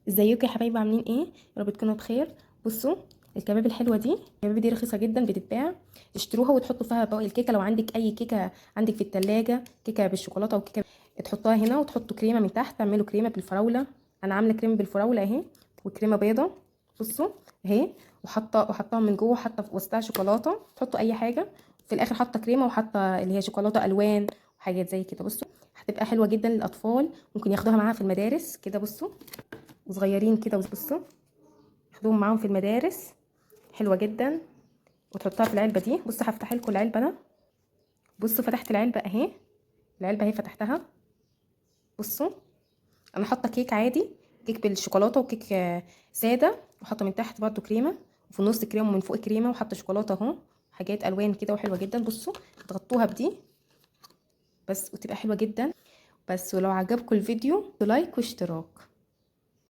ازيكم يا حبايبي، عاملين ايه؟ يا رب تكونوا بخير. بصوا، الكباب الحلوه دي، الكباب دي رخيصه جدا بتتباع. اشتروها وتحطوا فيها باقي الكيكه. لو عندك اي كيكه عندك في التلاجة، كيكه بالشوكولاته وكيكه، تحطوها هنا وتحطوا كريمه من تحت. تعملوا كريمه بالفراوله. انا عامله كريمه بالفراوله اهي، وكريمه بيضه. بصوا اهي، وحطاها من جوه، حاطه في وسطها شوكولاته. تحطوا اي حاجه في الاخر، حاطه كريمه وحاطه اللي هي شوكولاته الوان وحاجات زي كده. بصوا، هتبقى حلوه جدا للاطفال، ممكن ياخدوها معاها في المدارس كده. بصوا، وصغيرين كده. بصوا، خدوهم معاهم في المدارس، حلوه جدا. وتحطها في العلبه دي. بصوا، هفتح لكم العلبه انا. بصوا، فتحت العلبه اهي. العلبه اهي فتحتها. بصوا، انا حاطه كيك عادي، كيك بالشوكولاته وكيك ساده، وحاطه من تحت برده كريمه، وفي النص كريمه ومن فوق كريمه، وحاطه شوكولاته اهو، حاجات الوان كده وحلوه جدا. بصوا، تغطوها بدي بس وتبقى حلوه جدا. بس ولو عجبكم الفيديو لايك واشتراك.